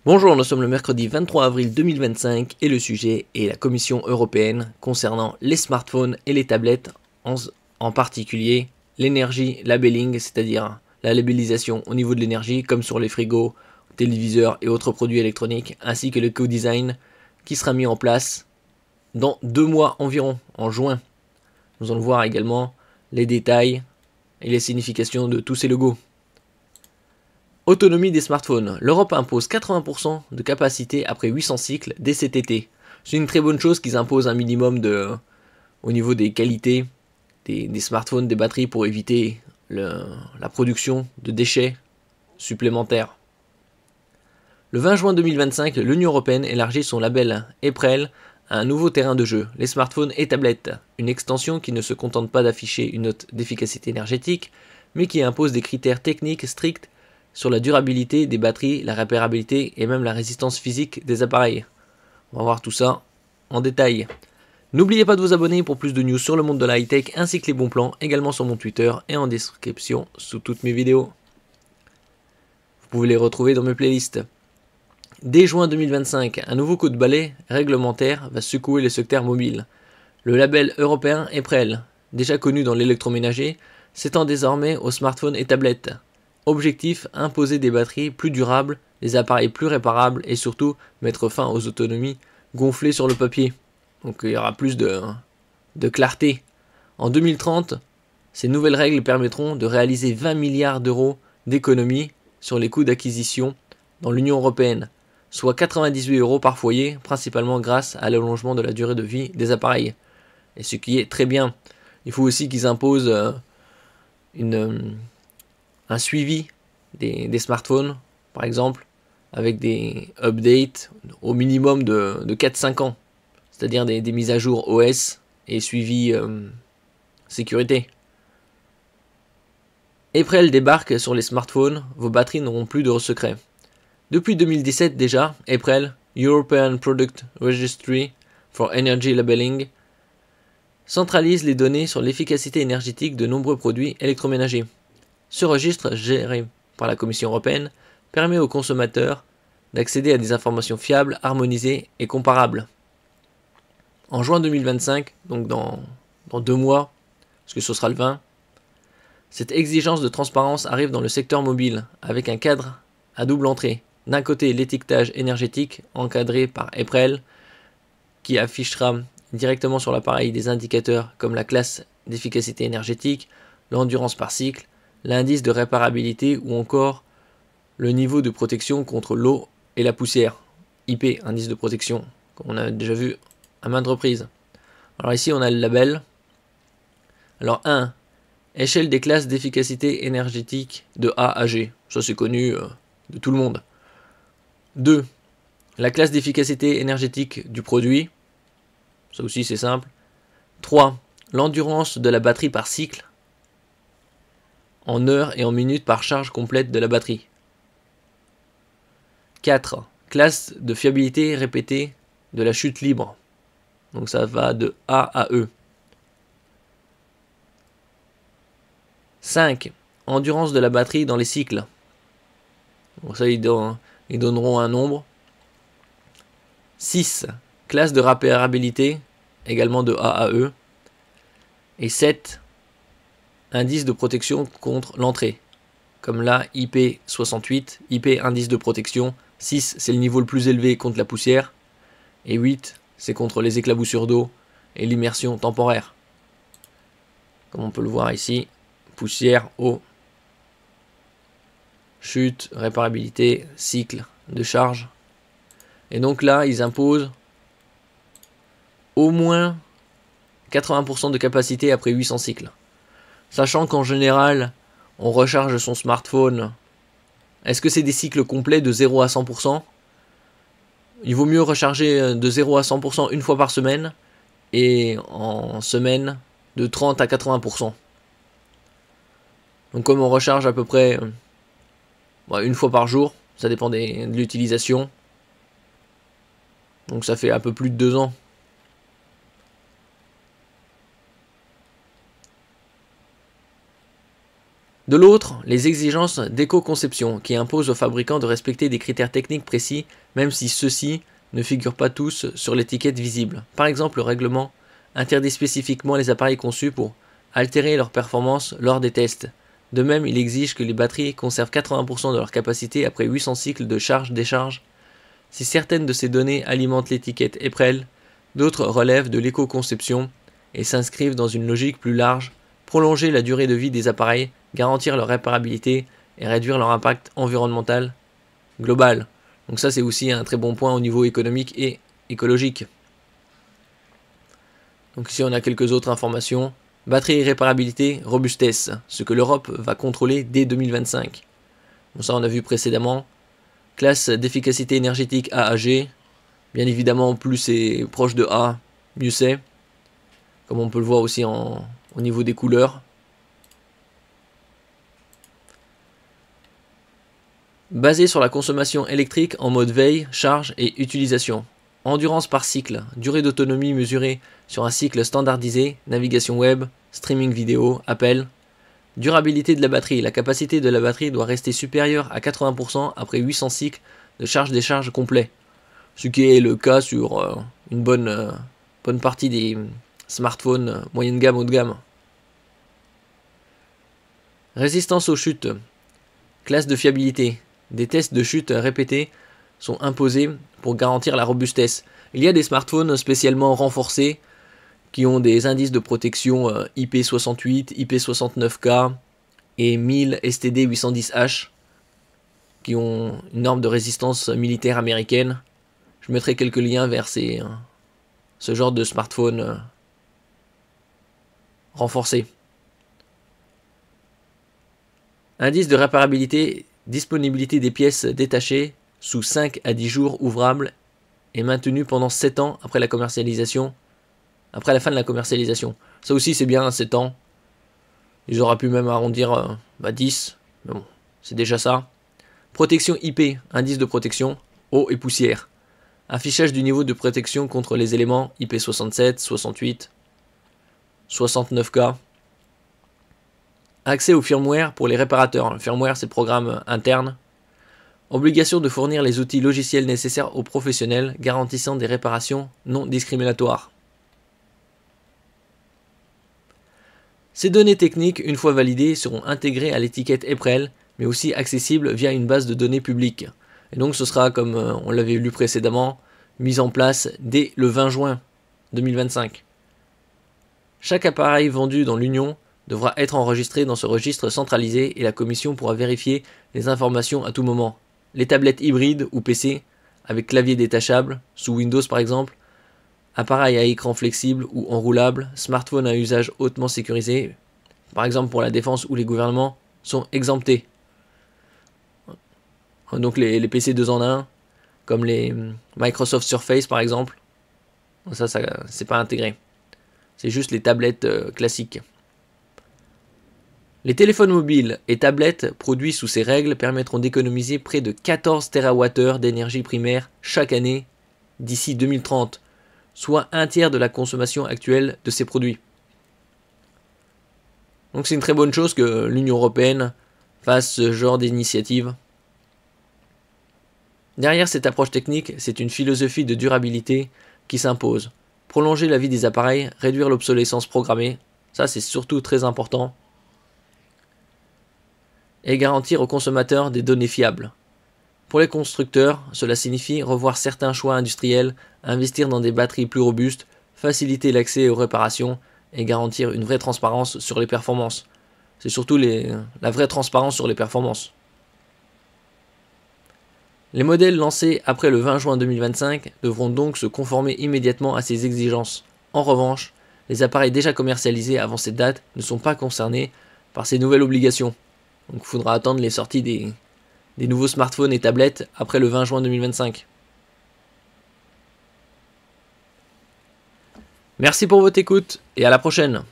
Bonjour, nous sommes le mercredi 23 avril 2025 et le sujet est la Commission européenne concernant les smartphones et les tablettes, en particulier l'énergie labelling, c'est-à-dire la labellisation au niveau de l'énergie comme sur les frigos, téléviseurs et autres produits électroniques, ainsi que le co-design qui sera mis en place dans 2 mois environ, en juin. Nous allons voir également les détails et les significations de tous ces logos. Autonomie des smartphones. L'Europe impose 80% de capacité après 800 cycles dès cet été. C'est une très bonne chose qu'ils imposent un minimum au niveau des qualités des smartphones, des batteries pour éviter la production de déchets supplémentaires. Le 20 juin 2025, l'Union européenne élargit son label EPREL à un nouveau terrain de jeu, les smartphones et tablettes, une extension qui ne se contente pas d'afficher une note d'efficacité énergétique, mais qui impose des critères techniques stricts sur la durabilité des batteries, la réparabilité et même la résistance physique des appareils. On va voir tout ça en détail. N'oubliez pas de vous abonner pour plus de news sur le monde de la high-tech ainsi que les bons plans, également sur mon Twitter et en description sous toutes mes vidéos. Vous pouvez les retrouver dans mes playlists. Dès juin 2025, un nouveau coup de balai réglementaire va secouer le secteur mobile. Le label européen EPREL, déjà connu dans l'électroménager, s'étend désormais aux smartphones et tablettes. Objectif, imposer des batteries plus durables, des appareils plus réparables et surtout mettre fin aux autonomies gonflées sur le papier. Donc il y aura plus de clarté. En 2030, ces nouvelles règles permettront de réaliser 20 milliards d'euros d'économies sur les coûts d'acquisition dans l'Union européenne, soit 98 euros par foyer, principalement grâce à l'allongement de la durée de vie des appareils. Et ce qui est très bien. Il faut aussi qu'ils imposent un suivi des smartphones, par exemple, avec des updates au minimum de 4-5 ans, c'est-à-dire des mises à jour OS et suivi sécurité. EPREL débarque sur les smartphones, vos batteries n'auront plus de secret. Depuis 2017 déjà, EPREL, European Product Registry for Energy Labeling, centralise les données sur l'efficacité énergétique de nombreux produits électroménagers. Ce registre, géré par la Commission européenne, permet aux consommateurs d'accéder à des informations fiables, harmonisées et comparables. En juin 2025, donc dans 2 mois, parce que ce sera le 20, cette exigence de transparence arrive dans le secteur mobile, avec un cadre à double entrée. D'un côté, l'étiquetage énergétique, encadré par EPREL, qui affichera directement sur l'appareil des indicateurs comme la classe d'efficacité énergétique, l'endurance par cycle, l'indice de réparabilité ou encore le niveau de protection contre l'eau et la poussière, IP, indice de protection, comme on a déjà vu à maintes reprises. Alors ici on a le label. Alors 1, échelle des classes d'efficacité énergétique de A à G, ça c'est connu de tout le monde. 2, la classe d'efficacité énergétique du produit, ça aussi c'est simple. 3, l'endurance de la batterie par cycle, en heures et en minutes par charge complète de la batterie. 4. Classe de fiabilité répétée de la chute libre. Donc ça va de A à E. 5. Endurance de la batterie dans les cycles. Bon, ça ils donneront un nombre. 6. Classe de réparabilité, également de A à E. Et 7. Indice de protection contre l'entrée. Comme là, IP68, IP indice de protection. 6, c'est le niveau le plus élevé contre la poussière. Et 8, c'est contre les éclaboussures d'eau et l'immersion temporaire. Comme on peut le voir ici, poussière, eau, chute, réparabilité, cycle de charge. Et donc là, ils imposent au moins 80% de capacité après 800 cycles. Sachant qu'en général, on recharge son smartphone. Est-ce que c'est des cycles complets de 0 à 100%? Il vaut mieux recharger de 0 à 100% une fois par semaine et en semaine de 30 à 80%. Donc comme on recharge à peu près une fois par jour, ça dépend de l'utilisation. Donc ça fait un peu plus de 2 ans. De l'autre, les exigences d'éco-conception qui imposent aux fabricants de respecter des critères techniques précis, même si ceux-ci ne figurent pas tous sur l'étiquette visible. Par exemple, le règlement interdit spécifiquement les appareils conçus pour altérer leur performance lors des tests. De même, il exige que les batteries conservent 80% de leur capacité après 800 cycles de charge-décharge. Si certaines de ces données alimentent l'étiquette EPREL, d'autres relèvent de l'éco-conception et s'inscrivent dans une logique plus large, prolonger la durée de vie des appareils, garantir leur réparabilité et réduire leur impact environnemental global. Donc ça, c'est aussi un très bon point au niveau économique et écologique. Donc ici, on a quelques autres informations. Batterie, réparabilité, robustesse, ce que l'Europe va contrôler dès 2025. Bon, ça, on a vu précédemment. Classe d'efficacité énergétique AAG. Bien évidemment, plus c'est proche de A, mieux c'est. Comme on peut le voir aussi au niveau des couleurs. Basé sur la consommation électrique en mode veille, charge et utilisation. Endurance par cycle, durée d'autonomie mesurée sur un cycle standardisé, navigation web, streaming vidéo, appel. Durabilité de la batterie, la capacité de la batterie doit rester supérieure à 80% après 800 cycles de charge-décharge complet. Ce qui est le cas sur une bonne partie des smartphones moyenne gamme, haut de gamme. Résistance aux chutes, classe de fiabilité. Des tests de chute répétés sont imposés pour garantir la robustesse. Il y a des smartphones spécialement renforcés qui ont des indices de protection IP68, IP69K et 1000 STD810H qui ont une norme de résistance militaire américaine. Je mettrai quelques liens vers ce genre de smartphone renforcé. Indice de réparabilité, disponibilité des pièces détachées sous 5 à 10 jours ouvrables et maintenu pendant 7 ans après la commercialisation. Après la fin de la commercialisation. Ça aussi c'est bien, 7 ans. Ils auraient pu même arrondir 10. Mais bon, c'est déjà ça. Protection IP, indice de protection, eau et poussière. Affichage du niveau de protection contre les éléments IP67, 68, 69K. Accès au firmware pour les réparateurs. Le firmware, c'est le programme interne. Obligation de fournir les outils logiciels nécessaires aux professionnels, garantissant des réparations non discriminatoires. Ces données techniques, une fois validées, seront intégrées à l'étiquette EPREL, mais aussi accessibles via une base de données publique. Et donc ce sera, comme on l'avait lu précédemment, mis en place dès le 20 juin 2025. Chaque appareil vendu dans l'Union devra être enregistré dans ce registre centralisé et la commission pourra vérifier les informations à tout moment. Les tablettes hybrides ou PC avec clavier détachable, sous Windows par exemple, appareil à écran flexible ou enroulable, smartphone à usage hautement sécurisé, par exemple pour la défense ou les gouvernements, sont exemptés. Donc les PC 2 en 1, comme les Microsoft Surface par exemple, ça c'est pas intégré. C'est juste les tablettes classiques. Les téléphones mobiles et tablettes produits sous ces règles permettront d'économiser près de 14 TWh d'énergie primaire chaque année d'ici 2030, soit un tiers de la consommation actuelle de ces produits. Donc c'est une très bonne chose que l'Union européenne fasse ce genre d'initiative. Derrière cette approche technique, c'est une philosophie de durabilité qui s'impose. Prolonger la vie des appareils, réduire l'obsolescence programmée, ça c'est surtout très important. Et garantir aux consommateurs des données fiables. Pour les constructeurs, cela signifie revoir certains choix industriels, investir dans des batteries plus robustes, faciliter l'accès aux réparations et garantir une vraie transparence sur les performances. C'est surtout la vraie transparence sur les performances. Les modèles lancés après le 20 juin 2025 devront donc se conformer immédiatement à ces exigences. En revanche, les appareils déjà commercialisés avant cette date ne sont pas concernés par ces nouvelles obligations. Donc il faudra attendre les sorties des nouveaux smartphones et tablettes après le 20 juin 2025. Merci pour votre écoute et à la prochaine.